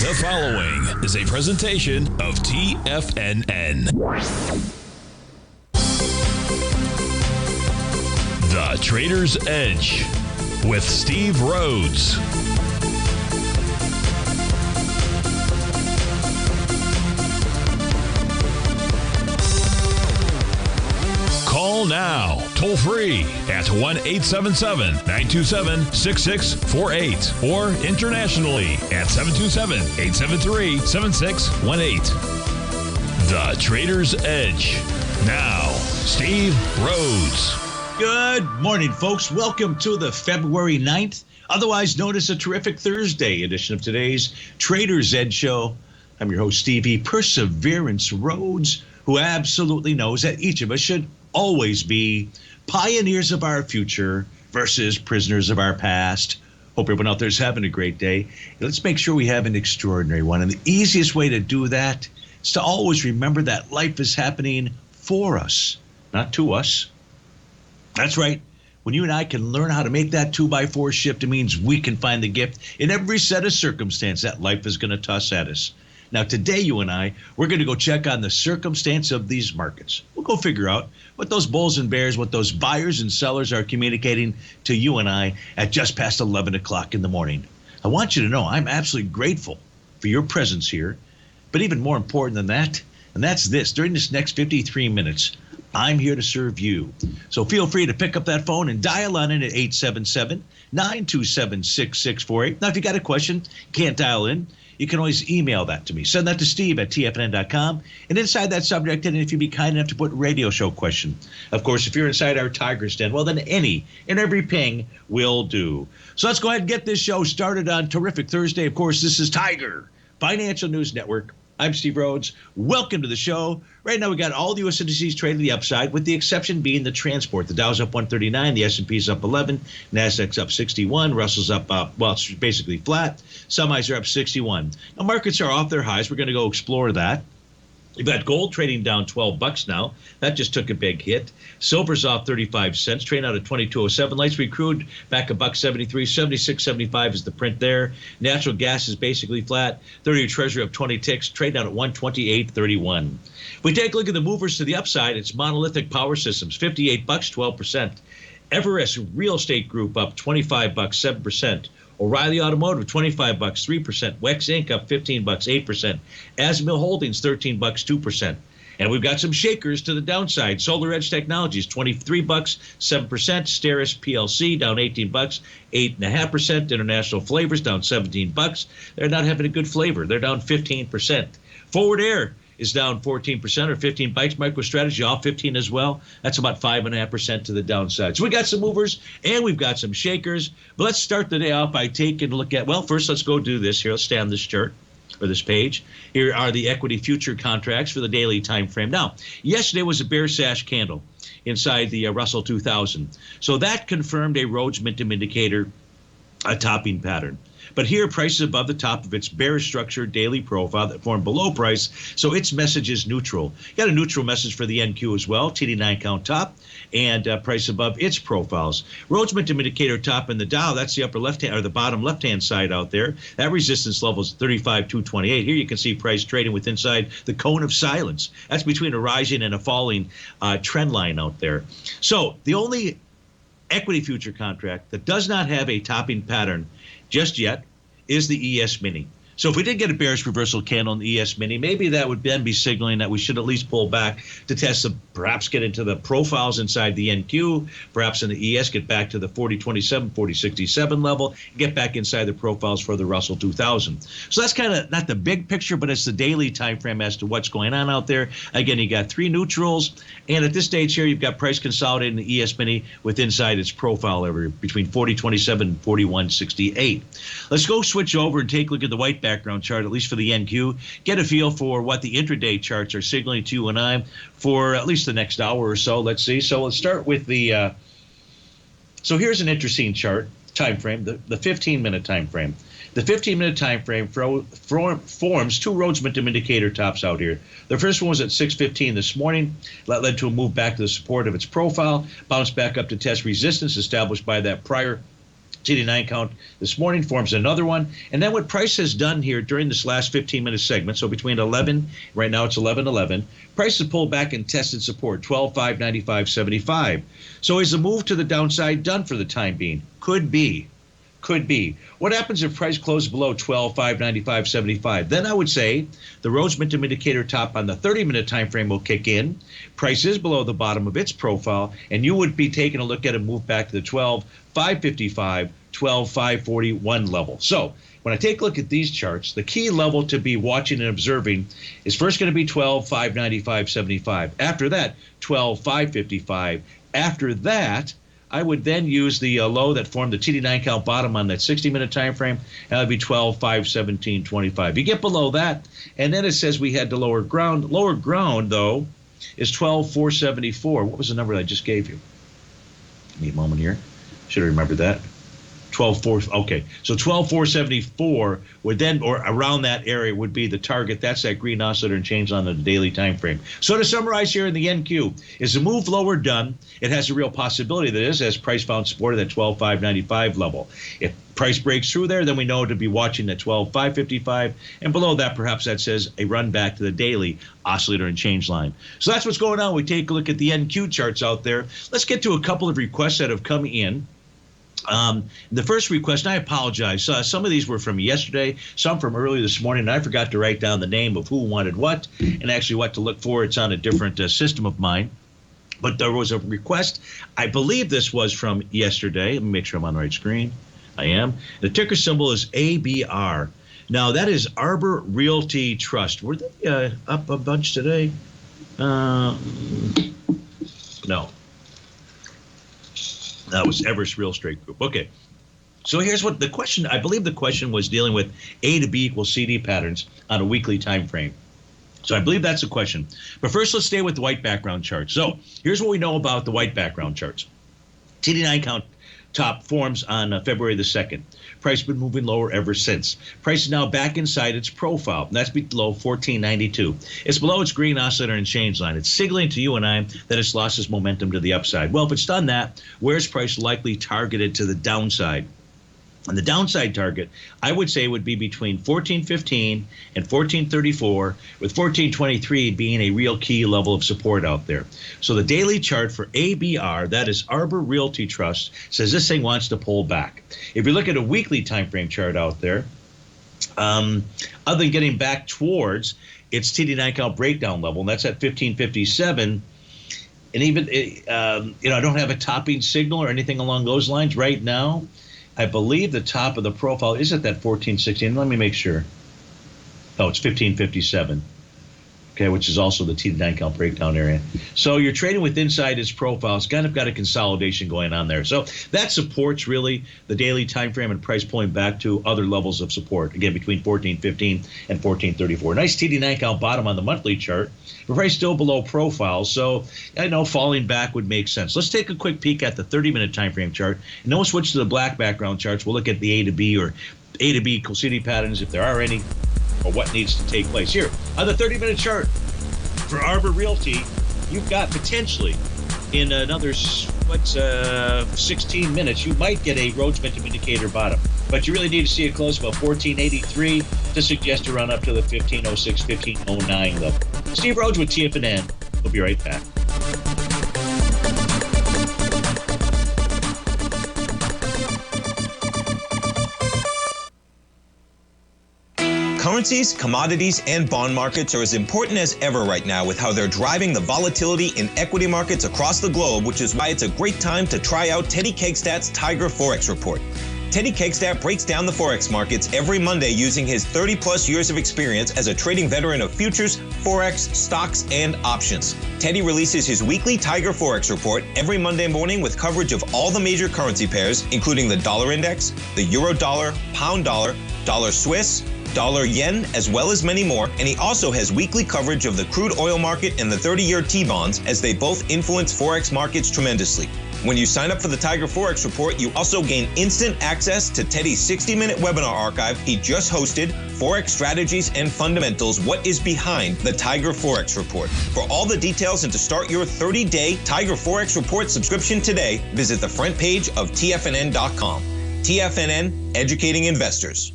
The following is a presentation of TFNN. The Trader's Edge with Steve Rhodes. Call now, toll free at 1-877-927-6648 or internationally at 727-873-7618. The Trader's Edge. Now, Steve Rhodes. Good morning, folks. Welcome to the February 9th, otherwise known as a terrific Thursday edition of today's Trader's Edge Show. I'm your host, Stevie Perseverance Rhodes, who absolutely knows that each of us should always be pioneers of our future versus prisoners of our past. Hope everyone out there is having a great day. Let's make sure we have an extraordinary one. And the easiest way to do that is to always remember that life is happening for us, not to us. That's right. When you and I can learn how to make that 2x4 shift, it means we can find the gift in every set of circumstance that life is going to toss at us. Now, today, you and I, we're going to go check on the circumstance of these markets. We'll go figure out what those bulls and bears, what those buyers and sellers are communicating to you and I at just past 11 o'clock in the morning. I want you to know I'm absolutely grateful for your presence here. But even more important than that, and that's this, during this next 53 minutes, I'm here to serve you. So feel free to pick up that phone and dial on in at 877-927-6648. Now, if you got a question, can't dial in, you can always email that to me. Send that to Steve at TFNN.com. And inside that subject, and if you'd be kind enough to put radio show question. Of course, if you're inside our Tiger's Den, well, then any and every ping will do. So let's go ahead and get this show started on terrific Thursday. Of course, this is Tiger Financial News Network. I'm Steve Rhodes. Welcome to the show. Right now, we got all the U.S. indices trading the upside, with the exception being the transport. The Dow's up 139, the S&P's up 11, Nasdaq's up 61, Russell's up, well, it's basically flat. Semis are up 61. Now, markets are off their highs. We're going to go explore that. We've got gold trading down $12 now. That just took a big hit. Silver's off 35 cents, trading out at 22.07. Light sweet crude back $1.73, 76.75 is the print there. Natural gas is basically flat. 30-year Treasury up 20 ticks, trading out at 128.31. If we take a look at the movers to the upside, it's Monolithic Power Systems, $58, 12%. Everest Real Estate Group up $25, 7%. O'Reilly Automotive, $25, 3%. Wex Inc. up $15, 8%. Asmil Holdings, $13, 2%. And we've got some shakers to the downside. Solar Edge Technologies, $23, 7%. Steris PLC down $18, 8.5%. International Flavors down $17. They're not having a good flavor. They're down 15%. Forward Air is down 14% or 15 bites. MicroStrategy off 15 as well. That's about 5.5% to the downside. So we got some movers and we've got some shakers. But let's start the day off by taking a look at, well, first let's go do this here. Let's stay on this chart or this page. Here are the equity future contracts for the daily time frame. Now, yesterday was a bear sash candle inside the Russell 2000. So that confirmed a Rhodes Momentum Indicator, a topping pattern. But here, price is above the top of its bearish structure daily profile that formed below price, so its message is neutral. Got a neutral message for the NQ as well, TD9 count top, and price above its profiles. Rhodes Momentum Indicator top in the Dow, that's the upper left-hand or the bottom left-hand side out there. That resistance level is 35,228. Here you can see price trading with inside the cone of silence. That's between a rising and a falling trend line out there. So the only equity future contract that does not have a topping pattern just yet is the ES Mini. So if we did get a bearish reversal candle in the ES Mini, maybe that would then be signaling that we should at least pull back to test perhaps get into the profiles inside the NQ, perhaps in the ES, get back to the 4027, 4067 level, get back inside the profiles for the Russell 2000. So that's kind of not the big picture, but it's the daily time frame as to what's going on out there. Again, you got three neutrals, and at this stage here, you've got price consolidating the ES Mini with inside its profile area between 4027 and 4168. Let's go switch over and take a look at the white background chart, at least for the NQ, get a feel for what the intraday charts are signaling to you and I for at least the next hour or so. Let's see. So let's start with the so here's an interesting chart time frame, the 15-minute time frame. The 15-minute time frame forms two Rhodes Momentum Indicator tops out here. The first one was at 6:15 this morning. That led to a move back to the support of its profile, bounced back up to test resistance established by that prior TD9 count this morning forms another one. And then what price has done here during this last 15-minute segment, so between 11, right now it's 11:11, price has pulled back and tested support, 12,595.75. So is the move to the downside done for the time being? Could be. Could be. What happens if price closes below 12,595.75? Then I would say the Rhodes Momentum Indicator top on the 30-minute time frame will kick in. Price is below the bottom of its profile, and you would be taking a look at a move back to the 12,555, 12,541 level. So when I take a look at these charts, the key level to be watching and observing is first going to be 12,595.75. After that, 12,555. After that, I would then use the low that formed the TD9 count bottom on that 60-minute time frame, and that would be 12,517.25. You get below that, and then it says we had the lower ground. Lower ground, though, is 12,474. What was the number I just gave you? Give me a moment here. Should have remembered that. 12,4. Okay, so 12,474 would then, or around that area, would be the target. That's that green oscillator and change on the daily time frame. So to summarize here in the NQ, is the move lower done? It has a real possibility that is, as price found support at that 12,595 level. If price breaks through there, then we know to be watching at 12,555, and below that, perhaps that says a run back to the daily oscillator and change line. So that's what's going on. We take a look at the NQ charts out there. Let's get to a couple of requests that have come in. The first request, and I apologize, some of these were from yesterday, some from earlier this morning, and I forgot to write down the name of who wanted what and actually what to look for. It's on a different system of mine. But there was a request. I believe this was from yesterday. Let me make sure I'm on the right screen. I am. The ticker symbol is ABR. Now, that is Arbor Realty Trust. Were they up a bunch today? No. That was Everest Real Estate Group. Okay. So here's what the question, I believe the question was dealing with A to B equals CD patterns on a weekly time frame. So I believe that's the question. But first, let's stay with the white background chart. So here's what we know about the white background charts. TD9 count top forms on February the 2nd. Price been moving lower ever since. Price is now back inside its profile. That's below 1492. It's below its green oscillator and change line. It's signaling to you and I that it's lost its momentum to the upside. Well, if it's done that, where's price likely targeted to the downside? And the downside target, I would say, would be between 1415 and 1434, with 1423 being a real key level of support out there. So the daily chart for ABR, that is Arbor Realty Trust, says this thing wants to pull back. If you look at a weekly time frame chart out there, other than getting back towards its TD9 count breakdown level, and that's at 1557, and even I don't have a topping signal or anything along those lines right now. I believe the top of the profile is at that 1416. Let me make sure. Oh, it's 1557. Okay, which is also the TD9 count breakdown area. So you're trading with inside its profile. It's kind of got a consolidation going on there. So that supports really the daily time frame and price pulling back to other levels of support. Again, between 1415 and 1434. Nice TD9 count bottom on the monthly chart. But price still below profile. So I know falling back would make sense. Let's take a quick peek at the 30-minute time frame chart. And then we'll switch to the black background charts. We'll look at the A to B or A to B CD patterns if there are any, or what needs to take place. Here, on the 30-minute chart for Arbor Realty, you've got potentially in another 16 minutes, you might get a Rhodes Momentum Indicator bottom. But you really need to see it close about 1483 to suggest a run up to the 1506, 1509 level. Steve Rhodes with TFNN. We'll be right back. Currencies, commodities, and bond markets are as important as ever right now with how they're driving the volatility in equity markets across the globe, which is why it's a great time to try out Teddy Kegstad's Tiger Forex Report. Teddy Kegstad breaks down the Forex markets every Monday using his 30-plus years of experience as a trading veteran of futures, Forex, stocks, and options. Teddy releases his weekly Tiger Forex Report every Monday morning with coverage of all the major currency pairs, including the dollar index, the euro dollar, pound dollar, dollar Swiss, dollar yen, as well as many more, and he also has weekly coverage of the crude oil market and the 30-year T-bonds, as they both influence Forex markets tremendously. When you sign up for the Tiger Forex Report, you also gain instant access to Teddy's 60-minute webinar archive he just hosted, Forex Strategies and Fundamentals, What is Behind the Tiger Forex Report. For all the details and to start your 30-day Tiger Forex Report subscription today, visit the front page of TFNN.com. TFNN, educating investors.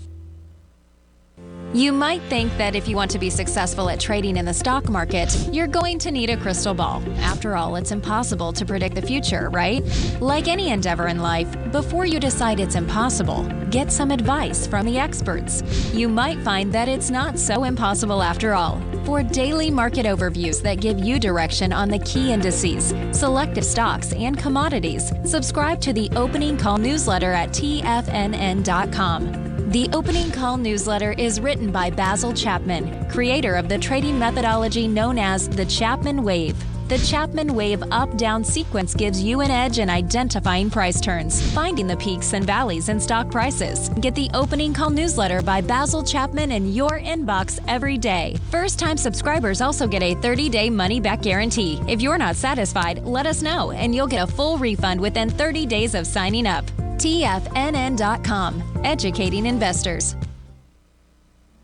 You might think that if you want to be successful at trading in the stock market, you're going to need a crystal ball. After all, it's impossible to predict the future, right? Like any endeavor in life, before you decide it's impossible, get some advice from the experts. You might find that it's not so impossible after all. For daily market overviews that give you direction on the key indices, selective stocks, and commodities, subscribe to the Opening Call newsletter at TFNN.com. The Opening Call newsletter is written by Basil Chapman, creator of the trading methodology known as the Chapman Wave. The Chapman Wave up-down sequence gives you an edge in identifying price turns, finding the peaks and valleys in stock prices. Get the Opening Call newsletter by Basil Chapman in your inbox every day. First-time subscribers also get a 30-day money-back guarantee. If you're not satisfied, let us know, and you'll get a full refund within 30 days of signing up. TFNN.com, educating investors.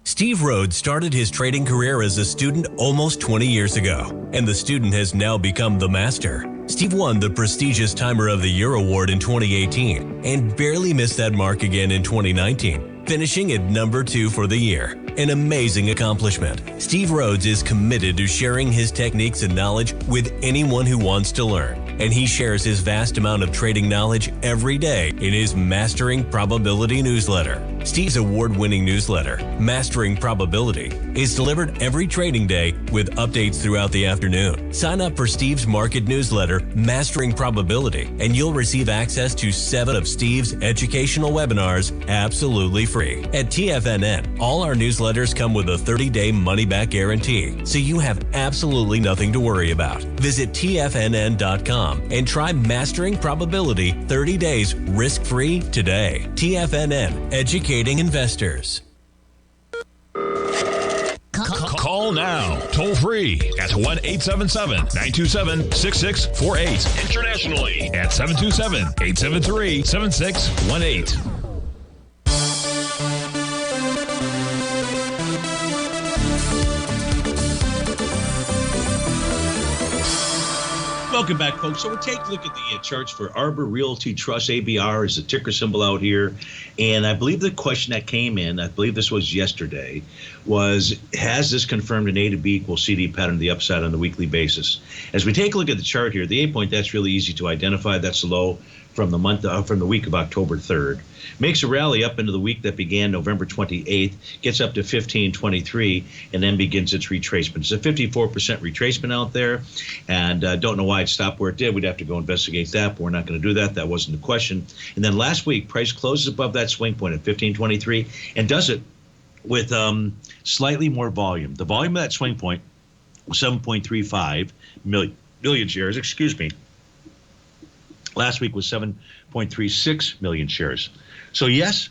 Steve Rhodes started his trading career as a student almost 20 years ago, and the student has now become the master. Steve won the prestigious Timer of the Year award in 2018 and barely missed that mark again in 2019, finishing at number 2 for the year. An amazing accomplishment. Steve Rhodes is committed to sharing his techniques and knowledge with anyone who wants to learn, and he shares his vast amount of trading knowledge every day in his Mastering Probability newsletter. Steve's award-winning newsletter, Mastering Probability, is delivered every trading day with updates throughout the afternoon. Sign up for Steve's market newsletter, Mastering Probability, and you'll receive access to 7 of Steve's educational webinars absolutely free. At TFNN, all our newsletters come with a 30-day money-back guarantee, so you have absolutely nothing to worry about. Visit TFNN.com and try Mastering Probability 30 days risk-free today. TFNN, educating investors. Call now, toll free at 1-877-927-6648. Internationally at 727-873-7618. Welcome back, folks. So we'll take a look at the charts for Arbor Realty Trust. ABR is the ticker symbol out here. And I believe the question that came in, I believe this was yesterday, was has this confirmed an A to B equals CD pattern to the upside on the weekly basis? As we take a look at the chart here, the A point, that's really easy to identify. That's the low from the week of October 3rd. Makes a rally up into the week that began November 28th, gets up to 1523, and then begins its retracement. It's a 54% retracement out there, and don't know why it stopped where it did. We'd have to go investigate that, but we're not going to do that. That wasn't the question. And then last week, price closes above that swing point at 1523 and does it with slightly more volume. The volume of that swing point was 7.35 million shares, excuse me. Last week was 7.36 million shares. So yes,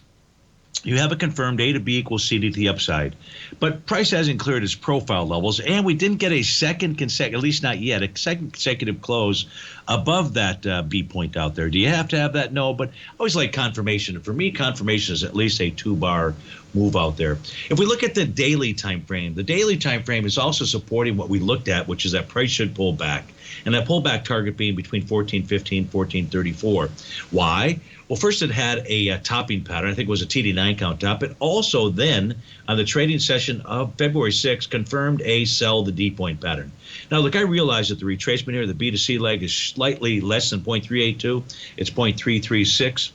you have a confirmed A to B equals CD to the upside, but price hasn't cleared its profile levels, and we didn't get a second consecutive, at least not yet, a second consecutive close above that B point out there. Do you have to have that? No, but I always like confirmation. For me, confirmation is at least a 2-bar move out there. If we look at the daily time frame, the daily time frame is also supporting what we looked at, which is that price should pull back, and that pullback target being between 1415, 1434. Why? Well, first it had a topping pattern. I think it was a TD9 count top. It also then, on the trading session of February 6th, confirmed a sell the D point pattern. Now, look, I realize that the retracement here, the B to C leg, is slightly less than 0.382. It's 0.336.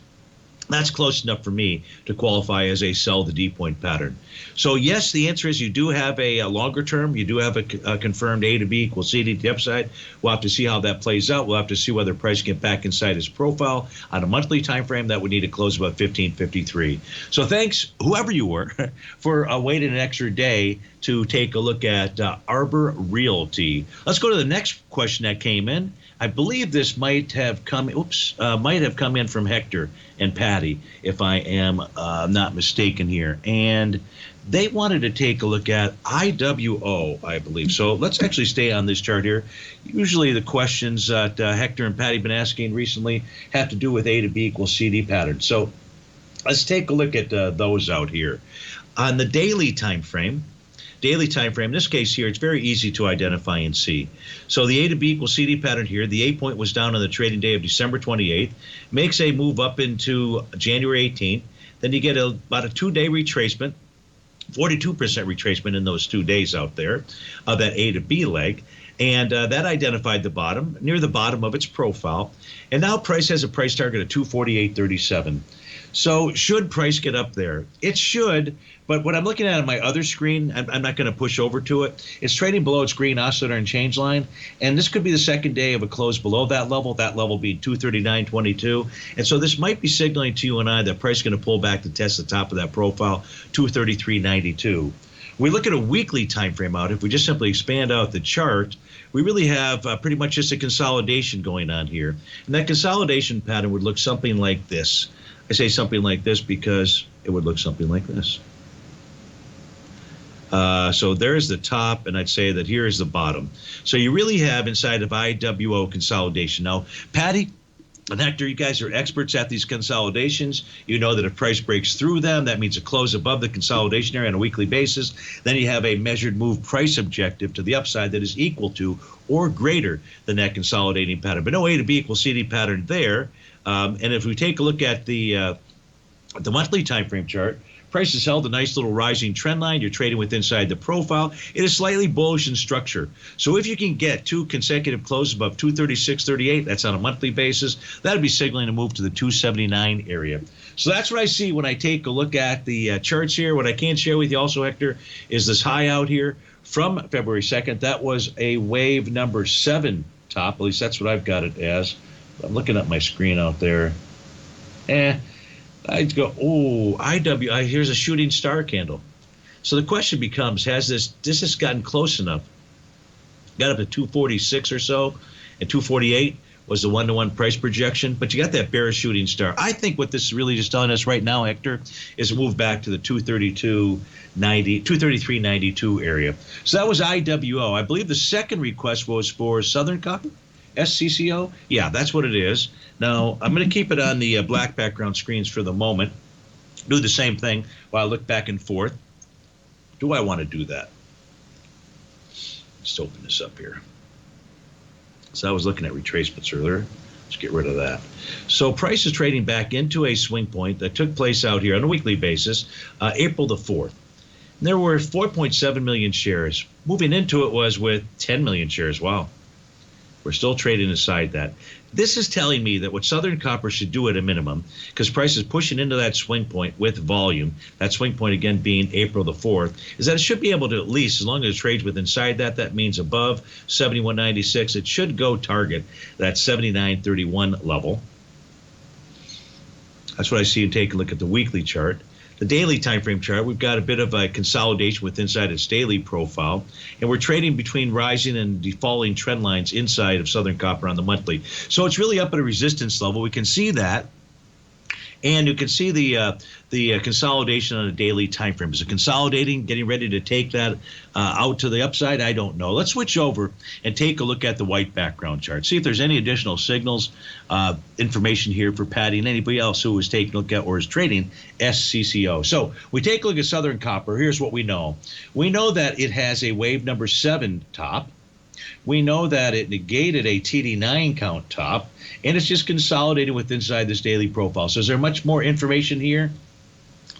That's close enough for me to qualify as a sell the D point pattern. So yes, the answer is you do have a longer term. You do have a confirmed A to B equals CD to the upside. We'll have to see how that plays out. We'll have to see whether price get back inside its profile on a monthly time frame. That would need to close about 1553. So thanks, whoever you were, for waiting an extra day to take a look at Arbor Realty. Let's go to the next question that came in. I believe this might have come in from Hector and Patty, if I am not mistaken here. And they wanted to take a look at IWO, I believe. So let's actually stay on this chart here. Usually the questions that Hector and Patty have been asking recently have to do with A to B equals CD patterns. So let's take a look at those out here. On the daily time frame, daily time frame, in this case here, it's very easy to identify and see. So the A to B equals CD pattern here. The A point was down on the trading day of December 28th, makes a move up into January 18th. Then you get about a 2-day retracement, 42% retracement in those 2 days out there of that A to B leg. And that identified the bottom, near the bottom of its profile. And now price has a price target of 248.37. So should price get up there? It should, but what I'm looking at on my other screen, I'm not going to push over to it. It's trading below its green oscillator and change line, and this could be the second day of a close below that level being 239.22. And so this might be signaling to you and I that price is going to pull back to test the top of that profile, 233.92. We look at a weekly time frame out. If we just simply expand out the chart, we really have pretty much just a consolidation going on here. And that consolidation pattern would look something like this. I say something like this because it would look something like this. So there's the top, and I'd say that here is the bottom. So you really have inside of IWO consolidation. Now, Patty and Hector, you guys are experts at these consolidations. You know that if price breaks through them, that means a close above the consolidation area on a weekly basis. Then you have a measured move price objective to the upside that is equal to or greater than that consolidating pattern. But no A to B equals CD pattern there. And if we take a look at the monthly time frame chart, price has held a nice little rising trend line. You're trading with inside the profile. It is slightly bullish in structure. So if you can get 2 consecutive closes above 236.38, that's on a monthly basis, that would be signaling a move to the 279 area. So that's what I see when I take a look at the charts here. What I can share with you also, Hector, is this high out here from February 2nd. That was a wave number 7 top. At least that's what I've got it as. I'm looking at my screen out there. I'd go, here's a shooting star candle. So the question becomes, has this has gotten close enough? Got up to 246 or so, and 248 was the one-to-one price projection, but you got that bearish shooting star. I think what this is really just telling us right now, Hector, is a move back to the 233.92 area. So that was IWO. I believe the second request was for Southern Copper. SCCO? Yeah, that's what it is. Now, I'm going to keep it on the black background screens for the moment. Do the same thing while I look back and forth. Do I want to do that? Let's open this up here. So I was looking at retracements earlier. Let's get rid of that. So price is trading back into a swing point that took place out here on a weekly basis, April the 4th. And there were 4.7 million shares. Moving into it was with 10 million shares. Wow. We're still trading inside that. This is telling me that what Southern Copper should do at a minimum, because price is pushing into that swing point with volume, that swing point again being April the 4th, is that it should be able to, at least as long as it trades with inside that means above 71.96, it should go target that 79.31 level. That's what I see. And take a look at the weekly chart. The daily time frame chart, we've got a bit of a consolidation with inside its daily profile, and we're trading between rising and falling trend lines inside of Southern Copper on the monthly. So it's really up at a resistance level. We can see that, and you can see the consolidation on a daily time frame. Is it consolidating, getting ready to take that out to the upside? I don't know. Let's switch over and take a look at the white background chart. See if there's any additional signals, information here for Patty and anybody else who is taking a look at or is trading SCCO. So we take a look at Southern Copper. Here's what we know. We know that it has a wave number 7 top. We know that it negated a TD9 count top, and it's just consolidated with inside this daily profile. So is there much more information here?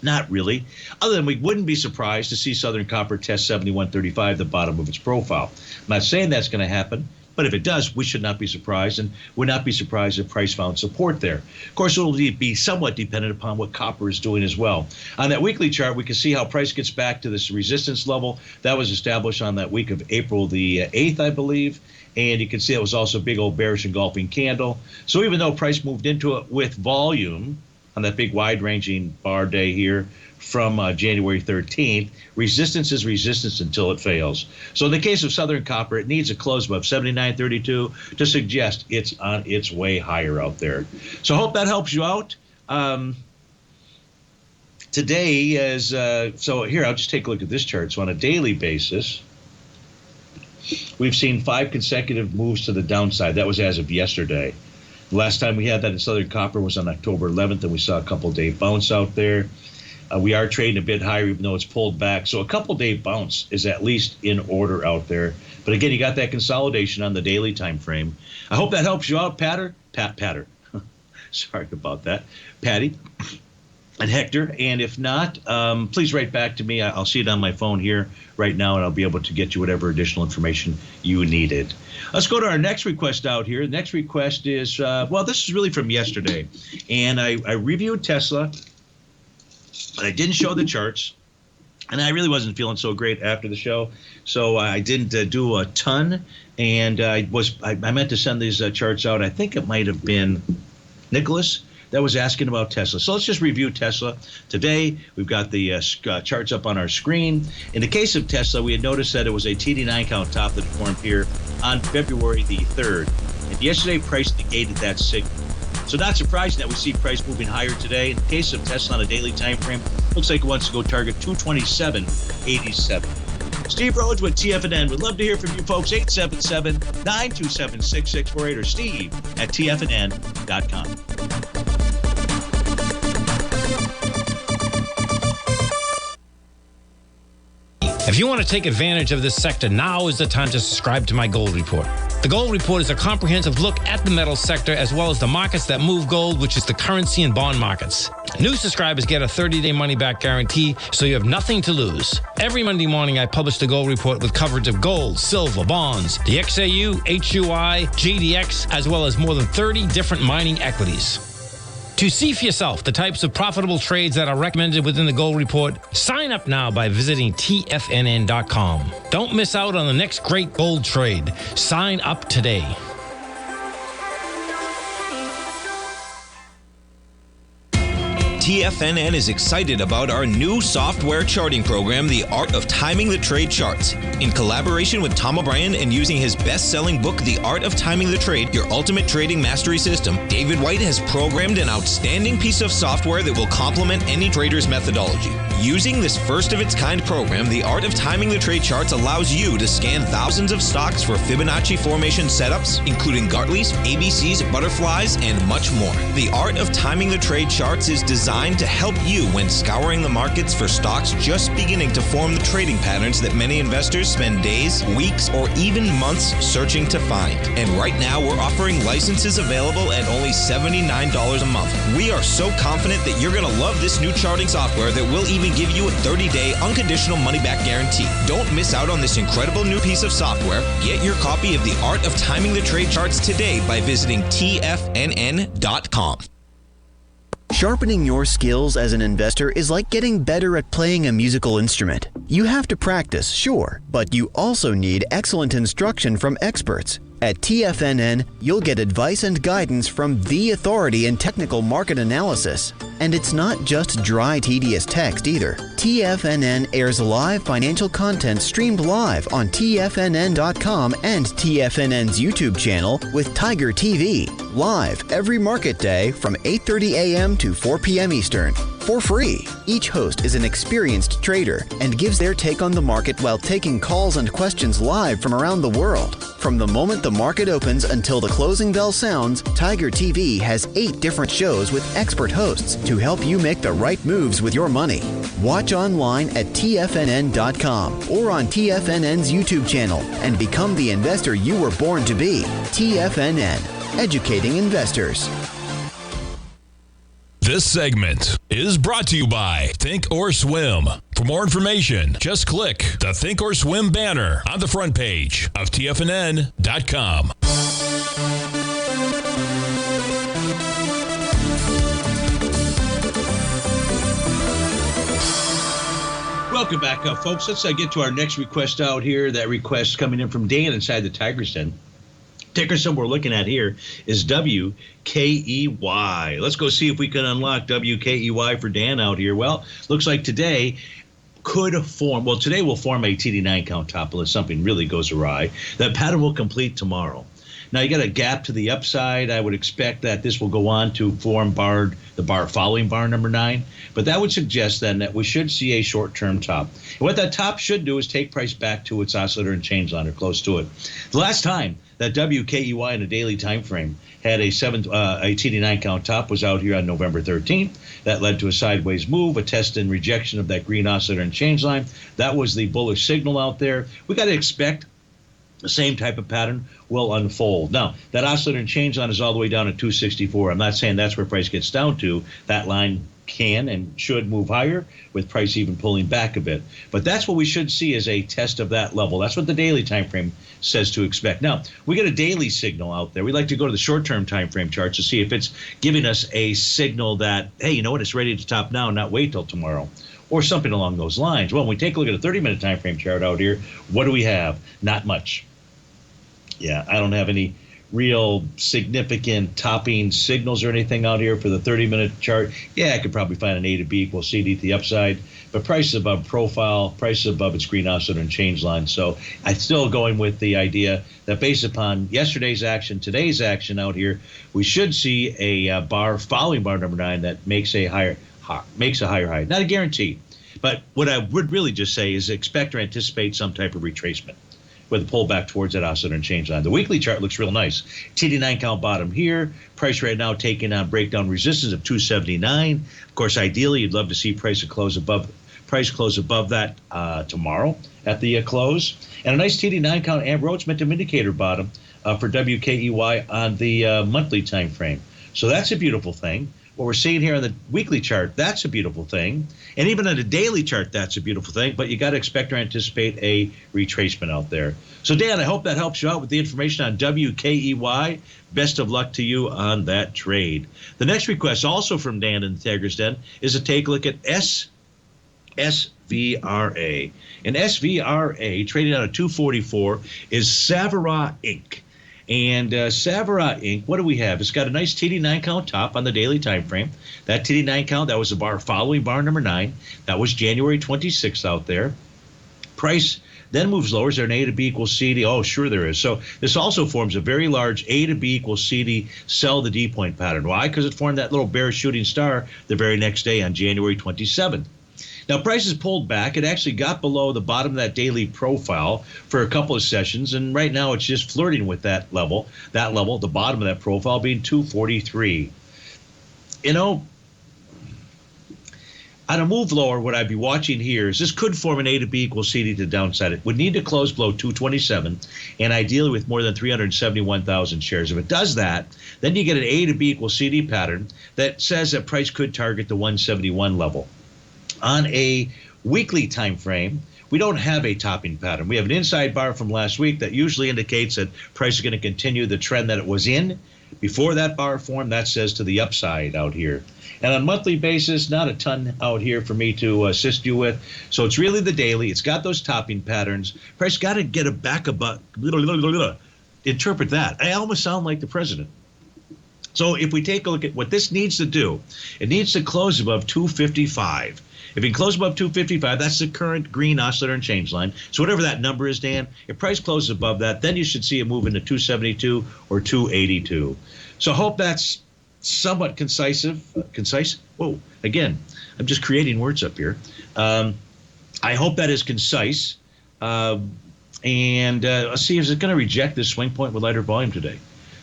Not really, other than we wouldn't be surprised to see Southern Copper test 71.35, the bottom of its profile. I'm not saying that's going to happen, but if it does, we should not be surprised, and would not be surprised if price found support there. Of course, it will be somewhat dependent upon what copper is doing as well. On that weekly chart, we can see how price gets back to this resistance level that was established on that week of April the 8th, I believe. And you can see it was also a big old bearish engulfing candle. So even though price moved into it with volume on that big wide-ranging bar day here from January 13th, resistance is resistance until it fails. So in the case of Southern Copper, it needs a close above 79.32 to suggest it's on its way higher out there. So I hope that helps you out. Today is, so here, I'll just take a look at this chart. So on a daily basis, we've seen 5 consecutive moves to the downside. That was as of yesterday. The last time we had that in Southern Copper was on October 11th, and we saw a couple-day bounce out there. We are trading a bit higher, even though it's pulled back. So a couple-day bounce is at least in order out there. But again, you got that consolidation on the daily time frame. I hope that helps you out, Patter. Sorry about that, Patty and Hector. And if not, please write back to me. I'll see it on my phone here right now, and I'll be able to get you whatever additional information you needed. Let's go to our next request out here. The next request is, this is really from yesterday. And I reviewed Tesla, but I didn't show the charts. And I really wasn't feeling so great after the show, so I didn't do a ton. And I meant to send these charts out. I think it might have been Nicholas that was asking about Tesla. So let's just review Tesla. Today, we've got the charts up on our screen. In the case of Tesla, we had noticed that it was a TD9 count top that formed here on February the 3rd. And yesterday, price negated that signal. So not surprising that we see price moving higher today. In the case of Tesla on a daily time frame, looks like it wants to go target 227.87. Steve Rhodes with TFNN. We'd love to hear from you folks. 877-927-6648 or Steve at TFNN.com. If you want to take advantage of this sector, now is the time to subscribe to my Gold Report. The Gold Report is a comprehensive look at the metals sector as well as the markets that move gold, which is the currency and bond markets. New subscribers get a 30-day money-back guarantee, so you have nothing to lose. Every Monday morning, I publish the Gold Report with coverage of gold, silver, bonds, the XAU, HUI, GDX, as well as more than 30 different mining equities. To see for yourself the types of profitable trades that are recommended within the Gold Report, sign up now by visiting TFNN.com. Don't miss out on the next great gold trade. Sign up today. TFNN is excited about our new software charting program, The Art of Timing the Trade Charts. In collaboration with Tom O'Brien and using his best-selling book, The Art of Timing the Trade, Your Ultimate Trading Mastery System, David White has programmed an outstanding piece of software that will complement any trader's methodology. Using this first-of-its-kind program, The Art of Timing the Trade Charts allows you to scan thousands of stocks for Fibonacci formation setups, including Gartley's, ABC's, butterflies, and much more. The Art of Timing the Trade Charts is designed to help you when scouring the markets for stocks just beginning to form the trading patterns that many investors spend days, weeks, or even months searching to find. And right now, we're offering licenses available at only $79 a month. We are so confident that you're going to love this new charting software that will even give you a 30-day unconditional money-back guarantee. Don't miss out on this incredible new piece of software. Get your copy of The Art of Timing the Trade Charts today by visiting TFNN.com. Sharpening your skills as an investor is like getting better at playing a musical instrument. You have to practice, sure, but you also need excellent instruction from experts. At TFNN, you'll get advice and guidance from the authority in technical market analysis. And it's not just dry, tedious text either. TFNN airs live financial content streamed live on TFNN.com and TFNN's YouTube channel with Tiger TV, live every market day from 8:30 a.m. to 4 p.m. Eastern. For free. Each host is an experienced trader and gives their take on the market while taking calls and questions live from around the world. From the moment the market opens until the closing bell sounds, Tiger TV has 8 different shows with expert hosts to help you make the right moves with your money. Watch online at TFNN.com or on TFNN's YouTube channel and become the investor you were born to be. TFNN, educating investors. This segment is brought to you by Thinkorswim. For more information, just click the Thinkorswim banner on the front page of TFNN.com. Welcome back, folks. Let's get to our next request out here. That request coming in from Dan inside the Tiger's Den. Ticker symbol we're looking at here is WKEY. Let's go see if we can unlock WKEY for Dan out here. Well, looks like today could form, well, today will form a TD9 count top unless something really goes awry. That pattern will complete tomorrow. Now, you got a gap to the upside. I would expect that this will go on to form the bar following bar number 9. But that would suggest then that we should see a short-term top. And what that top should do is take price back to its oscillator and change line or close to it. The last time that WKEY in a daily time frame had a TD9 count top was out here on November 13th. That led to a sideways move, a test and rejection of that green oscillator and change line. That was the bullish signal out there. We got to expect the same type of pattern will unfold. Now, that oscillator and change line is all the way down at 264. I'm not saying that's where price gets down to. That line can and should move higher, with price even pulling back a bit. But that's what we should see as a test of that level. That's what the daily time frame says to expect. Now, we get a daily signal out there. We like to go to the short-term time frame charts to see if it's giving us a signal that, hey, you know what, it's ready to top now, not wait till tomorrow, or something along those lines. Well, when we take a look at a 30-minute time frame chart out here, what do we have? Not much. Yeah, I don't have any real significant topping signals or anything out here for the 30-minute chart. Yeah, I could probably find an A to B equals CD to the upside, but price is above profile, price is above its green oscillator and change line. So I'm still going with the idea that based upon yesterday's action, today's action out here, we should see a bar following bar number 9 that makes a higher high. Not a guarantee, but what I would really just say is expect or anticipate some type of retracement with a pullback towards that oscillator and change line. The weekly chart looks real nice. TD9 count bottom here. Price right now taking on breakdown resistance of 279. Of course, ideally, you'd love to see price close above that tomorrow at the close. And a nice TD9 count and Rhodes momentum indicator bottom for WKEY on the monthly time frame. So that's a beautiful thing. What we're seeing here on the weekly chart, that's a beautiful thing. And even on the daily chart, that's a beautiful thing. But you got to expect or anticipate a retracement out there. So, Dan, I hope that helps you out with the information on WKEY. Best of luck to you on that trade. The next request, also from Dan in the Tiger's Den, is to take a look at SVRA. And SVRA, trading out of 244, is Savara Inc. And Savara Inc., what do we have? It's got a nice TD9 count top on the daily time frame. That TD9 count, that was a bar following bar number 9. That was January 26th out there. Price then moves lower. Is there an A to B equals CD? Oh, sure there is. So this also forms a very large A to B equals CD sell the D point pattern. Why? Because it formed that little bear shooting star the very next day on January 27th. Now, prices pulled back. It actually got below the bottom of that daily profile for a couple of sessions, and right now it's just flirting with that level, the bottom of that profile being 243. You know, on a move lower, what I'd be watching here is this could form an A to B equals CD to the downside. It would need to close below 227, and ideally with more than 371,000 shares. If it does that, then you get an A to B equals CD pattern that says that price could target the 171 level. On a weekly time frame, we don't have a topping pattern. We have an inside bar from last week that usually indicates that price is going to continue the trend that it was in before that bar formed. That says to the upside out here. And on a monthly basis, not a ton out here for me to assist you with. So it's really the daily. It's got those topping patterns. Price got to get a back above. Interpret that. I almost sound like the president. So if we take a look at what this needs to do, it needs to close above 255. If it can close above 255, that's the current green oscillator and change line. So whatever that number is, Dan, if price closes above that, then you should see it move into 272 or 282. So I hope that's somewhat concise. Whoa, again, I'm just creating words up here. I hope that is concise. And let's see, is it going to reject this swing point with lighter volume today?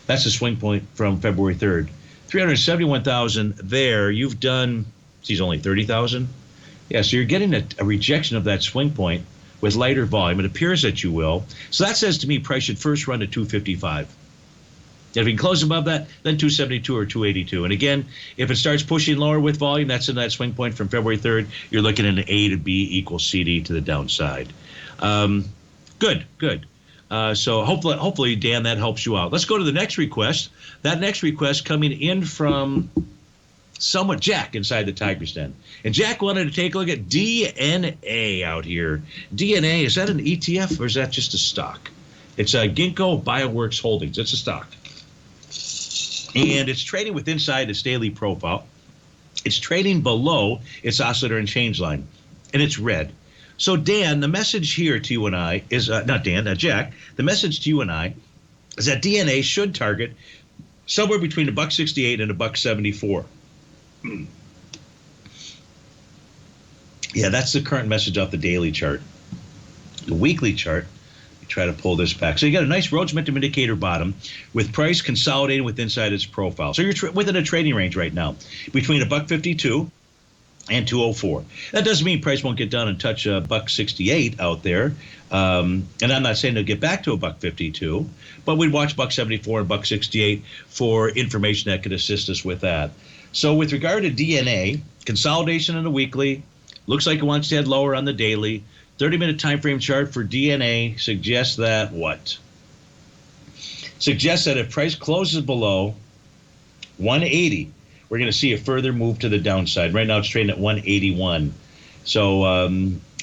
That's the swing point from February 3rd. 371,000 there. You've done, geez, only 30,000. Yeah, so you're getting a rejection of that swing point with lighter volume. It appears that you will. So that says to me price should first run to 255. If we can close above that, then 272 or 282. And again, if it starts pushing lower with volume, that's in that swing point from February 3rd. You're looking at an A to B equals CD to the downside. Good. So hopefully, Dan, that helps you out. Let's go to the next request. That next request coming in from somewhat Jack inside the Tiger's Den. And Jack wanted to take a look at DNA out here. DNA, is that an ETF or is that just a stock? It's a Ginkgo Bioworks Holdings. It's a stock. And it's trading with inside its daily profile. It's trading below its oscillator and change line. And it's red. So, Dan, the message here to you and I is, Jack, the message to you and I is that DNA should target somewhere between $1.68 and $1.74. Yeah, that's the current message off the daily chart. The weekly chart, try to pull this back. So you got a nice Rhodes Momentum Indicator bottom with price consolidating with inside its profile. So you're within a trading range right now between $1.52 and $2.04. That doesn't mean price won't get down and touch $1.68 out there. And I'm not saying to get back to $1.52, but we'd watch $1.74 and $1.68 for information that could assist us with that. So with regard to DNA, consolidation on the weekly, looks like it wants to head lower on the daily. 30-minute time frame chart for DNA suggests that what? Suggests that if price closes below 180, we're going to see a further move to the downside. Right now it's trading at 181. So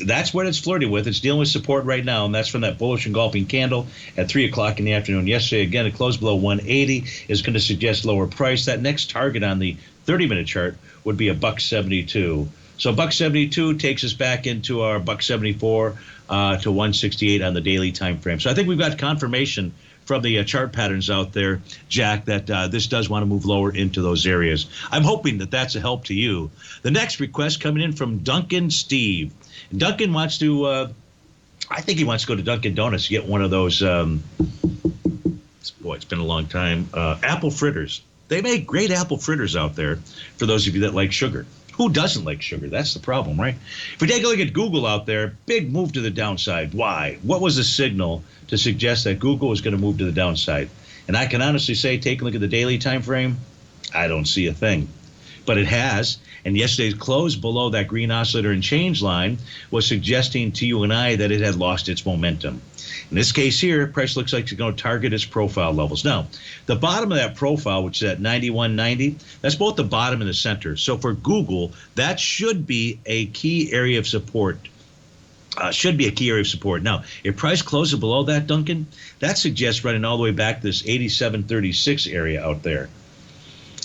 that's what it's flirting with. It's dealing with support right now, and that's from that bullish engulfing candle at 3 o'clock in the afternoon. Yesterday, again, it closed below 180, is going to suggest lower price. That next target on the 30-minute chart would be $1.72. So $1.72 takes us back into our $1.74 to 168 on the daily time frame. So I think we've got confirmation from the chart patterns out there, Jack, that this does want to move lower into those areas. I'm hoping that that's a help to you. The next request coming in from Duncan Steve. Duncan wants to, I think he wants to go to Dunkin' Donuts to get one of those, boy, it's been a long time, apple fritters. They make great apple fritters out there for those of you that like sugar. Who doesn't like sugar? That's the problem, right? If we take a look at Google out there, big move to the downside. Why? What was the signal to suggest that Google was going to move to the downside? And I can honestly say, take a look at the daily time frame, I don't see a thing. But it has, and yesterday's close below that green oscillator and change line was suggesting to you and I that it had lost its momentum. In this case here, price looks like it's going to target its profile levels. Now, the bottom of that profile, which is at 91.90, that's both the bottom and the center. So for Google, that should be a key area of support. Now, if price closes below that, Duncan, that suggests running all the way back to this 87.36 area out there.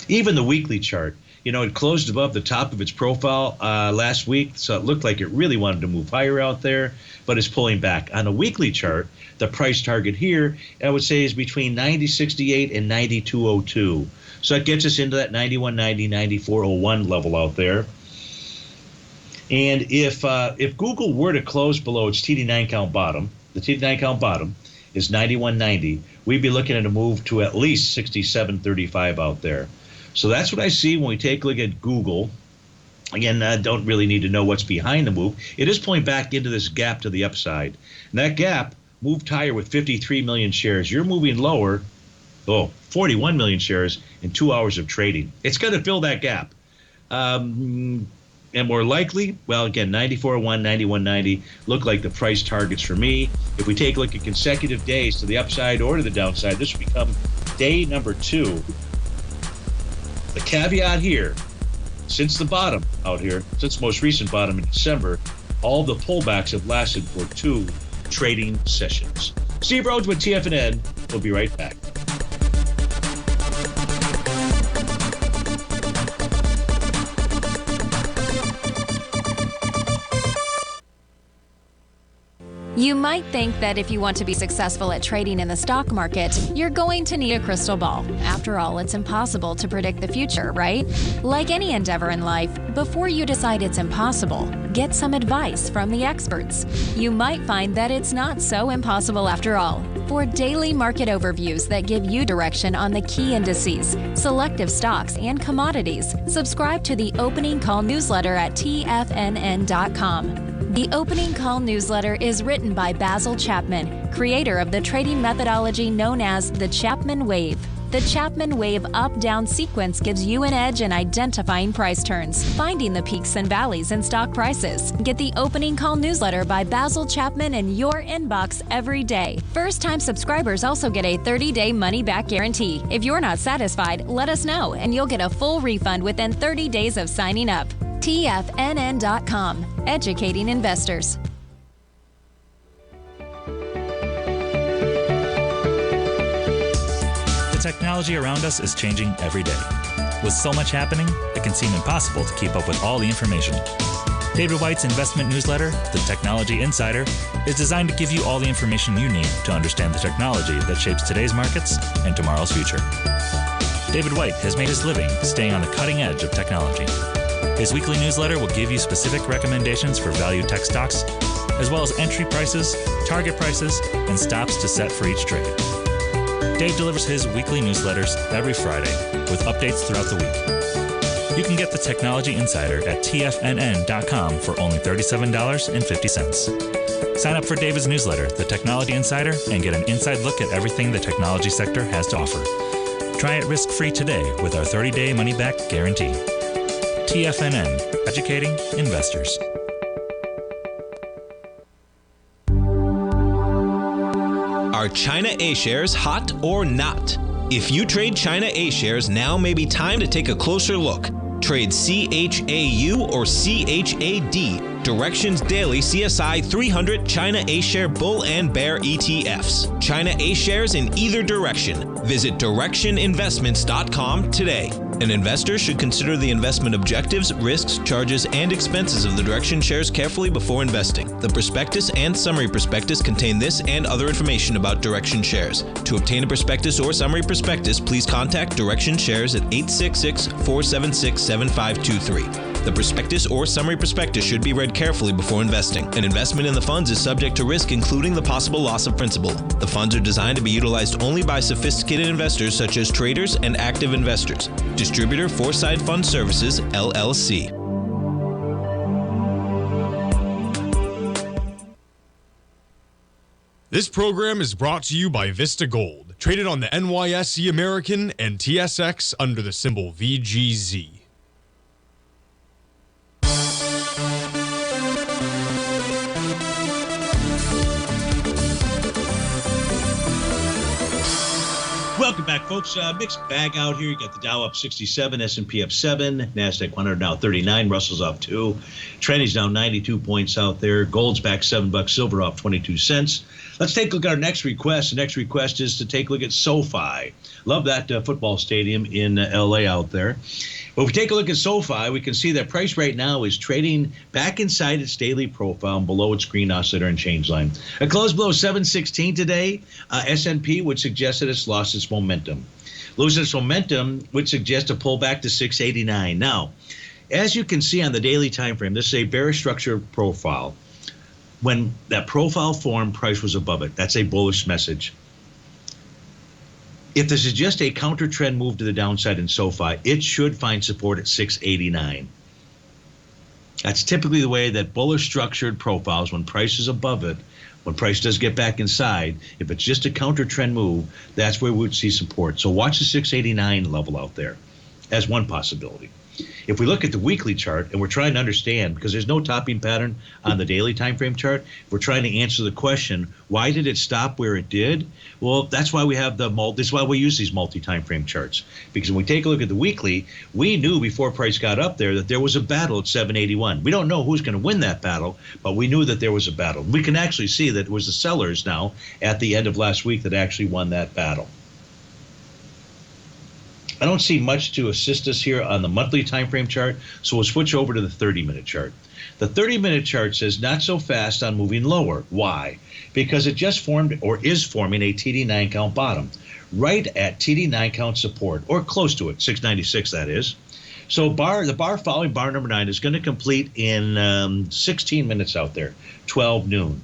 Even the weekly chart, it closed above the top of its profile last week, so it looked like it really wanted to move higher out there, but it's pulling back. On a weekly chart, the price target here, I would say, is between 90.68 and 92.02. So that gets us into that 91.90, 94.01 level out there. And if Google were to close below its TD9 count bottom, the TD9 count bottom is 91.90, we'd be looking at a move to at least 67.35 out there. So that's what I see when we take a look at Google. Again, I don't really need to know what's behind the move. It is pulling back into this gap to the upside. And that gap moved higher with 53 million shares. You're moving lower, 41 million shares in 2 hours of trading. It's going to fill that gap. And more likely, well, again, 94.1, 91.90 look like the price targets for me. If we take a look at consecutive days to the upside or to the downside, this will become day number 2. The caveat here, since the bottom out here, since the most recent bottom in December, all the pullbacks have lasted for 2 trading sessions. Steve Rhodes with TFNN. We'll be right back. You might think that if you want to be successful at trading in the stock market, you're going to need a crystal ball. After all, it's impossible to predict the future, right? Like any endeavor in life, before you decide it's impossible, get some advice from the experts. You might find that it's not so impossible after all. For daily market overviews that give you direction on the key indices, selective stocks, and commodities, subscribe to the Opening Call newsletter at TFNN.com. The Opening Call newsletter is written by Basil Chapman, creator of the trading methodology known as the Chapman Wave. The Chapman Wave up-down sequence gives you an edge in identifying price turns, finding the peaks and valleys in stock prices. Get the Opening Call newsletter by Basil Chapman in your inbox every day. First-time subscribers also get a 30-day money-back guarantee. If you're not satisfied, let us know, and you'll get a full refund within 30 days of signing up. TFNN.com, educating investors. The technology around us is changing every day. With so much happening, it can seem impossible to keep up with all the information. David White's investment newsletter, The Technology Insider, is designed to give you all the information you need to understand the technology that shapes today's markets and tomorrow's future. David White has made his living staying on the cutting edge of technology. His weekly newsletter will give you specific recommendations for value tech stocks, as well as entry prices, target prices, and stops to set for each trade. Dave delivers his weekly newsletters every Friday with updates throughout the week. You can get the Technology Insider at TFNN.com for only $37.50. Sign up for David's newsletter, The Technology Insider, and get an inside look at everything the technology sector has to offer. Try it risk-free today with our 30-day money-back guarantee. TFNN, educating investors. Are China A-shares hot or not? If you trade China A-shares, now may be time to take a closer look. Trade CHAU or CHAD, Directions Daily CSI 300 China A-share Bull and Bear ETFs. China A-shares in either direction. Visit directioninvestments.com today. An investor should consider the investment objectives, risks, charges, and expenses of the Direction shares carefully before investing. The prospectus and summary prospectus contain this and other information about Direction shares. To obtain a prospectus or summary prospectus, please contact Direction Shares at 866-476-7523. The prospectus or summary prospectus should be read carefully before investing. An investment in the funds is subject to risk, including the possible loss of principal. The funds are designed to be utilized only by sophisticated investors such as traders and active investors. Distributor Foreside Fund Services, LLC. This program is brought to you by Vista Gold, traded on the NYSE American and TSX under the symbol VGZ. Welcome back, folks. Mixed bag out here. You got the Dow up 67, S&P up 7, NASDAQ 100 now 39, Russell's up 2, Trendy's down 92 points out there, gold's back $7, silver off 22 cents. Let's take a look at our next request. The next request is to take a look at SoFi. Love that football stadium in L.A. out there. But if we take a look at SoFi, we can see that price right now is trading back inside its daily profile and below its green oscillator and change line. A close below 716 today. S&P would suggest that it's lost its momentum. Losing its momentum would suggest a pullback to 689. Now, as you can see on the daily time frame, this is a bearish structure profile. When that profile formed, price was above it. That's a bullish message. If this is just a counter trend move to the downside in SoFi, it should find support at 689. That's typically the way that bullish structured profiles, when price is above it, when price does get back inside, if it's just a counter trend move, that's where we would see support. So watch the 689 level out there as one possibility. If we look at the weekly chart and we're trying to understand, because there's no topping pattern on the daily time frame chart, if we're trying to answer the question, why did it stop where it did? Well, that's why we have this is why we use these multi-time frame charts. Because when we take a look at the weekly, we knew before price got up there that there was a battle at 781. We don't know who's going to win that battle, but we knew that there was a battle. We can actually see that it was the sellers now at the end of last week that actually won that battle. I don't see much to assist us here on the monthly time frame chart, so we'll switch over to the 30-minute chart. The 30-minute chart says not so fast on moving lower. Why? Because it just formed or is forming a TD9 count bottom right at TD9 count support, or close to it, 696 that is. So the bar following bar number 9 is going to complete in 16 minutes out there, 12 noon.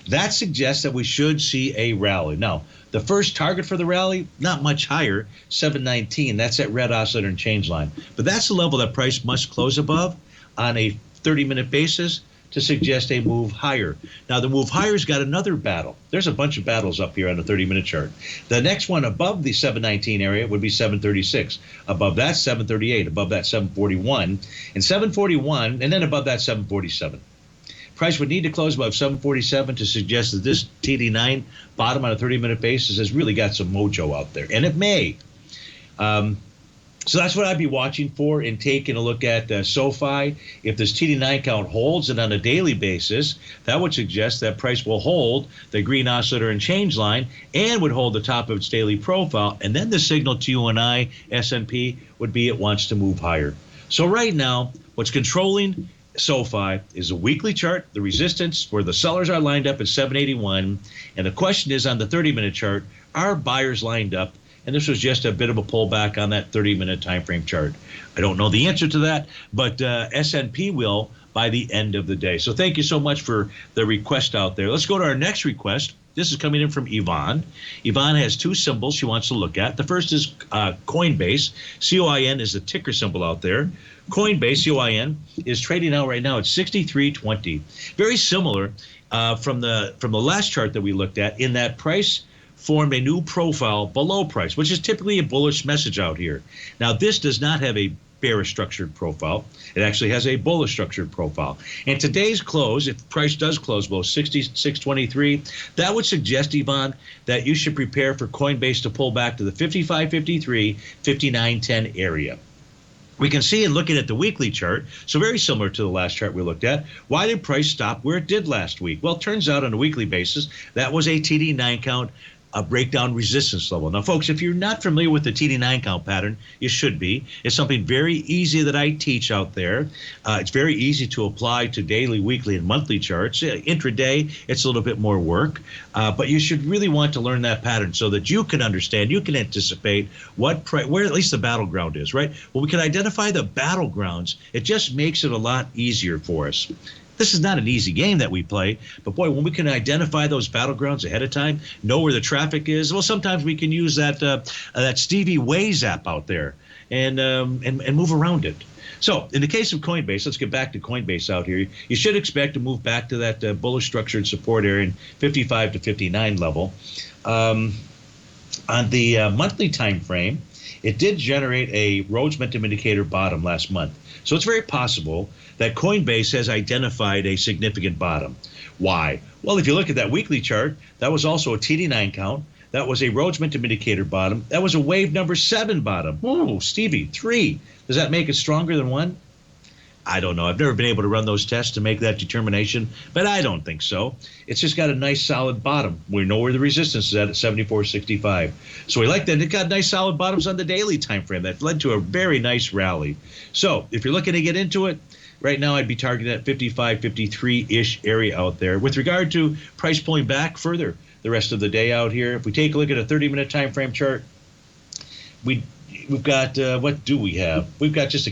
That suggests that we should see a rally. Now, the first target for the rally, not much higher, 719. That's that red oscillator and change line. But that's the level that price must close above on a 30-minute basis to suggest a move higher. Now, the move higher's got another battle. There's a bunch of battles up here on the 30-minute chart. The next one above the 719 area would be 736. Above that, 738. Above that, 741. And 741, and then above that, 747. Price would need to close above 747 to suggest that this TD9 bottom on a 30-minute basis has really got some mojo out there, and it may. So that's what I'd be watching for and taking a look at SoFi. If this TD9 count holds and on a daily basis, that would suggest that price will hold the green oscillator and change line and would hold the top of its daily profile. And then the signal to you and I, S&P, would be it wants to move higher. So right now, what's controlling SoFi is a weekly chart, the resistance where the sellers are lined up at 781. And the question is on the 30-minute chart, are buyers lined up? And this was just a bit of a pullback on that 30-minute time frame chart. I don't know the answer to that, but S&P will, by the end of the day. So thank you so much for the request out there. Let's go to our next request. This is coming in from Yvonne. Yvonne has two symbols she wants to look at. The first is Coinbase. COIN is the ticker symbol out there. Coinbase, COIN, is trading out right now at 63.20. Very similar from the last chart that we looked at, in that price formed a new profile below price, which is typically a bullish message out here. Now, this does not have a bearish structured profile. It actually has a bullish structured profile. And today's close, if price does close below 66.23, that would suggest, Yvonne, that you should prepare for Coinbase to pull back to the 55.53, 59.10 area. We can see in looking at the weekly chart, so very similar to the last chart we looked at, why did price stop where it did last week? Well, it turns out on a weekly basis, that was a TD9 count, a breakdown resistance level. Now, folks, if you're not familiar with the TD9 count pattern, you should be. It's something very easy that I teach out there. It's very easy to apply to daily, weekly, and monthly charts. Intraday, it's a little bit more work, but you should really want to learn that pattern so that you can understand, you can anticipate where at least the battleground is, right? Well, we can identify the battlegrounds. It just makes it a lot easier for us. This is not an easy game that we play, but boy, when we can identify those battlegrounds ahead of time, know where the traffic is, well, sometimes we can use that Stevie Ways app out there and move around it. So in the case of Coinbase, let's get back to Coinbase out here. You should expect to move back to that bullish structured support area in 55 to 59 level. On the monthly time frame, it did generate a Rhodes Momentum Indicator bottom last month. So it's very possible that Coinbase has identified a significant bottom. Why? Well, if you look at that weekly chart, that was also a TD9 count. That was a Rhodes Momentum Indicator bottom. That was a wave number 7 bottom. Oh, Stevie, 3. Does that make it stronger than 1? I don't know. I've never been able to run those tests to make that determination, but I don't think so. It's just got a nice solid bottom. We know where the resistance is at 74.65. So we like that. It got nice solid bottoms on the daily time frame. That led to a very nice rally. So if you're looking to get into it, right now I'd be targeting that 55, 53-ish area out there. With regard to price pulling back further the rest of the day out here, if we take a look at a 30-minute time frame chart, we've got, what do we have? We've got just a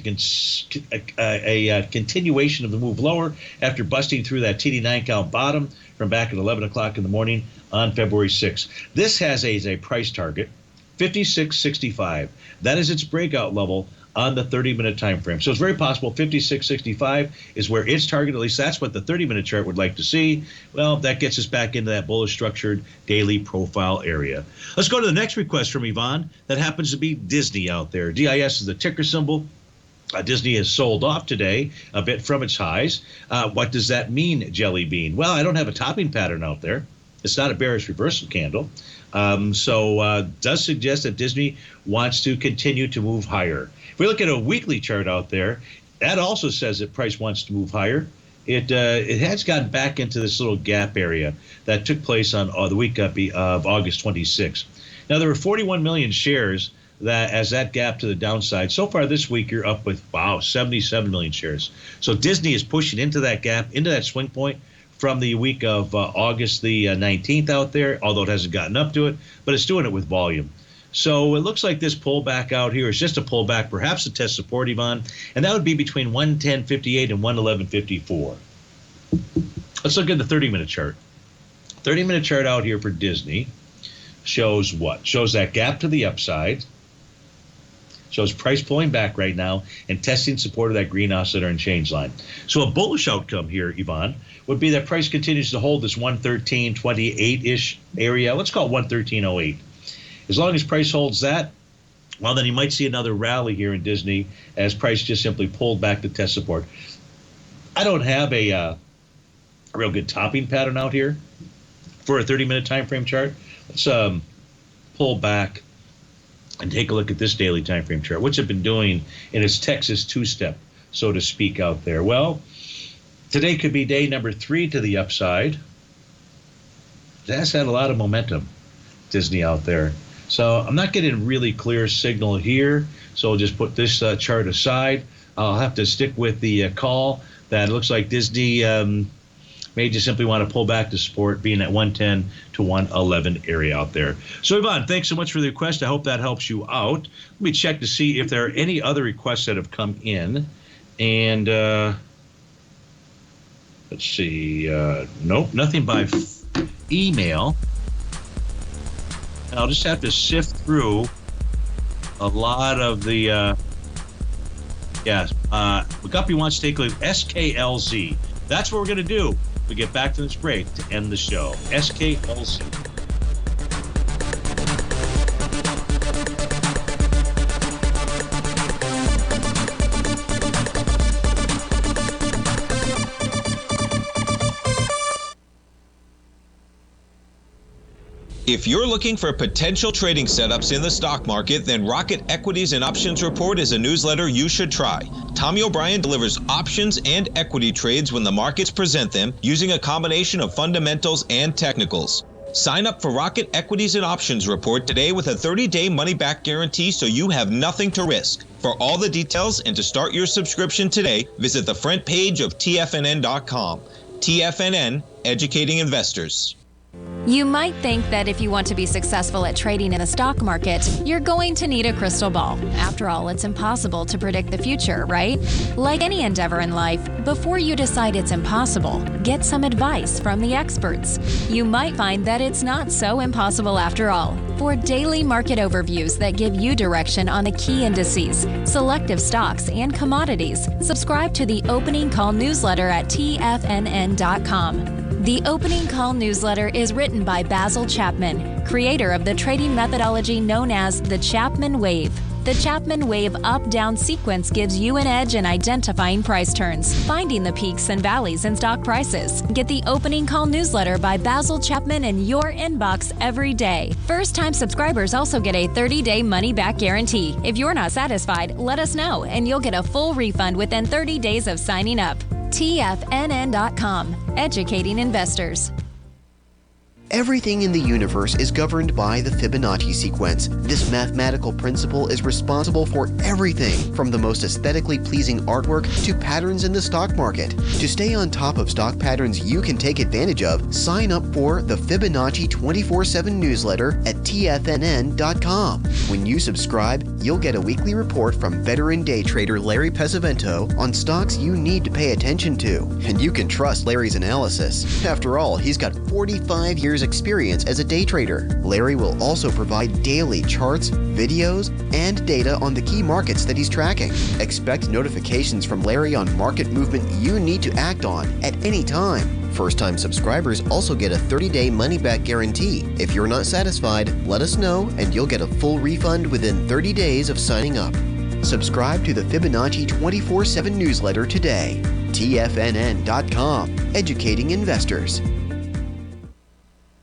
continuation of the move lower after busting through that TD9 count bottom from back at 11 o'clock in the morning on February 6th. This has a price target, 56.65. That is its breakout level on the 30-minute time frame. So it's very possible 56.65 is where its target, at least that's what the 30-minute chart would like to see. Well, that gets us back into that bullish structured daily profile area. Let's go to the next request from Yvonne. That happens to be Disney out there. DIS is the ticker symbol. Disney has sold off today a bit from its highs. What does that mean, Jelly Bean? Well, I don't have a topping pattern out there. It's not a bearish reversal candle. So does suggest that Disney wants to continue to move higher. If we look at a weekly chart out there, that also says that price wants to move higher. It has gotten back into this little gap area that took place on the week of August 26th. Now, there were 41 million shares that as that gap to the downside. So far this week, you're up with, 77 million shares. So Disney is pushing into that gap, into that swing point from the week of August the 19th out there, although it hasn't gotten up to it, but it's doing it with volume. So it looks like this pullback out here is just a pullback, perhaps a test support, Yvonne, and that would be between 110.58 and 111.54. Let's look at the 30-minute chart. 30-minute chart out here for Disney shows what? Shows that gap to the upside, shows price pulling back right now and testing support of that green oscillator and change line. So a bullish outcome here, Yvonne, would be that price continues to hold this 113.28-ish area. Let's call it 113.08. As long as price holds that, well, then you might see another rally here in Disney as price just simply pulled back to test support. I don't have a real good topping pattern out here for a 30-minute time frame chart. Let's pull back and take a look at this daily time frame chart. What's it been doing in its Texas two-step, so to speak, out there? Well, today could be day number 3 to the upside. That's had a lot of momentum, Disney out there. So I'm not getting a really clear signal here, so I'll just put this chart aside. I'll have to stick with the call that it looks like Disney may just simply want to pull back to support, being at 110 to 111 area out there. So, Yvonne, thanks so much for the request. I hope that helps you out. Let me check to see if there are any other requests that have come in. And Let's see. Nope, nothing by email. I'll just have to sift through a lot of the. McGuppy wants to take a look at SKLZ. That's what we're going to do. We get back to this break to end the show. SKLZ. If you're looking for potential trading setups in the stock market, then Rocket Equities and Options Report is a newsletter you should try. Tommy O'Brien delivers options and equity trades when the markets present them, using a combination of fundamentals and technicals. Sign up for Rocket Equities and Options Report today with a 30-day money-back guarantee, so you have nothing to risk. For all the details and to start your subscription today, visit the front page of TFNN.com. TFNN, educating investors. You might think that if you want to be successful at trading in the stock market, you're going to need a crystal ball. After all, it's impossible to predict the future, right? Like any endeavor in life, before you decide it's impossible, get some advice from the experts. You might find that it's not so impossible after all. For daily market overviews that give you direction on the key indices, selective stocks, and commodities, subscribe to the Opening Call newsletter at TFNN.com. The Opening Call newsletter is written by Basil Chapman, creator of the trading methodology known as the Chapman Wave. The Chapman Wave up-down sequence gives you an edge in identifying price turns, finding the peaks and valleys in stock prices. Get the Opening Call newsletter by Basil Chapman in your inbox every day. First-time subscribers also get a 30-day money-back guarantee. If you're not satisfied, let us know, and you'll get a full refund within 30 days of signing up. TFNN.com, educating investors. Everything in the universe is governed by the Fibonacci sequence. This mathematical principle is responsible for everything from the most aesthetically pleasing artwork to patterns in the stock market. To stay on top of stock patterns you can take advantage of, sign up for the Fibonacci 24/7 newsletter at TFNN.com. When you subscribe, you'll get a weekly report from veteran day trader Larry Pesavento on stocks you need to pay attention to. And you can trust Larry's analysis. After all, he's got 45 years experience as a day trader. Larry will also provide daily charts, videos, and data on the key markets that he's tracking. Expect notifications from Larry on market movement you need to act on at any time. First-time subscribers also get a 30-day money-back guarantee. If you're not satisfied, let us know and you'll get a full refund within 30 days of signing up. Subscribe to the Fibonacci 24/7 newsletter today. TFNN.com, educating investors.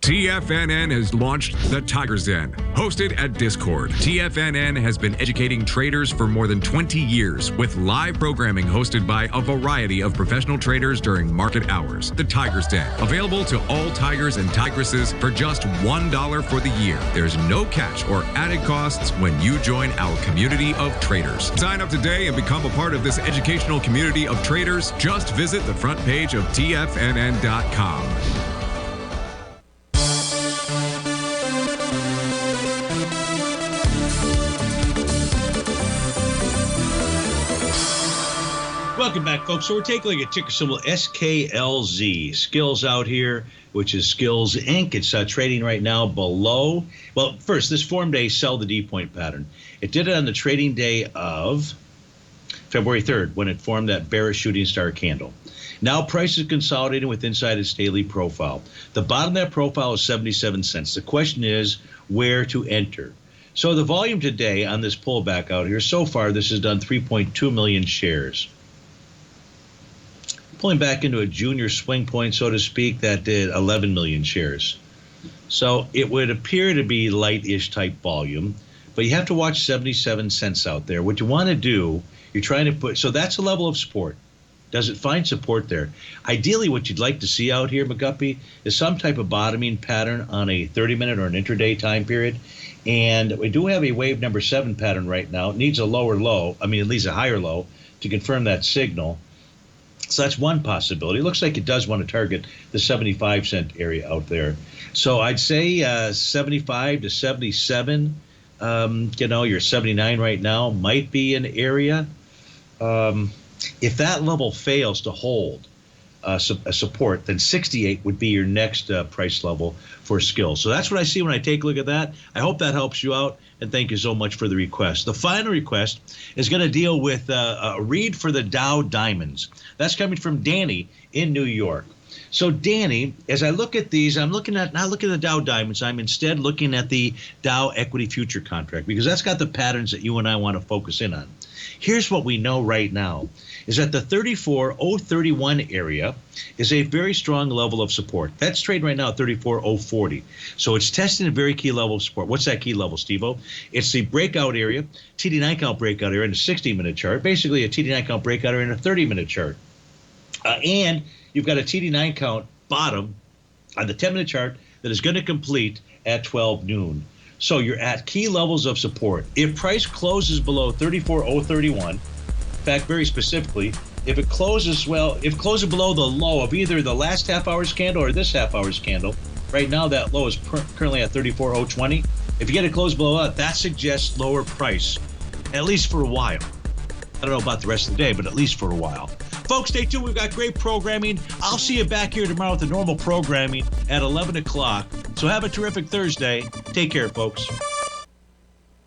TFNN has launched the Tiger's Den. Hosted at Discord, TFNN has been educating traders for more than 20 years with live programming hosted by a variety of professional traders during market hours. The Tiger's Den, available to all tigers and tigresses for just $1 for the year. There's no catch or added costs when you join our community of traders. Sign up today and become a part of this educational community of traders. Just visit the front page of TFNN.com. Welcome back, folks. So we're taking a look at ticker symbol SKLZ. Skills out here, which is Skills Inc. It's trading right now below. Well, first, this formed a sell the D point pattern. It did it on the trading day of February 3rd when it formed that bearish shooting star candle. Now price is consolidating with inside its daily profile. The bottom of that profile is 77 cents. The question is where to enter. So the volume today on this pullback out here, so far this has done 3.2 million shares. Pulling back into a junior swing point, so to speak, that did 11 million shares. So it would appear to be light-ish type volume, but you have to watch 77 cents out there. What you want to do, you're trying to put, so that's a level of support. Does it find support there? Ideally, what you'd like to see out here, McGuppy, is some type of bottoming pattern on a 30-minute or an intraday time period. And we do have a wave number 7 pattern right now. It needs a lower low, at least a higher low, to confirm that signal. So that's one possibility. It looks like it does want to target the 75 cent area out there. So I'd say 75 to 77, you're 79 right now, might be an area. If that level fails to hold, support, then 68 would be your next price level for skills. So that's what I see when I take a look at that. I hope that helps you out, and thank you so much for the request. The final request is going to deal with a read for the Dow Diamonds. That's coming from Danny in New York. So Danny, as I look at these, I'm not looking at the Dow Diamonds. I'm instead looking at the Dow Equity Future Contract, because that's got the patterns that you and I want to focus in on. Here's what we know right now, is that the 34,031 area is a very strong level of support. That's trading right now at 34,040. So it's testing a very key level of support. What's that key level, Steve-O? It's the breakout area, TD9 count breakout area in a 60-minute chart, basically a TD9 count breakout area in a 30-minute chart. And you've got a TD9 count bottom on the 10-minute chart that is going to complete at 12 noon. So you're at key levels of support. If price closes below 34,031, in fact, very specifically, if it closes below the low of either the last half hour's candle or this half hour's candle, right now that low is currently at 34,020. If you get it closed below that suggests lower price, at least for a while. I don't know about the rest of the day, but at least for a while. Folks, stay tuned. We've got great programming. I'll see you back here tomorrow with the normal programming at 11 o'clock. So have a terrific Thursday. Take care, folks.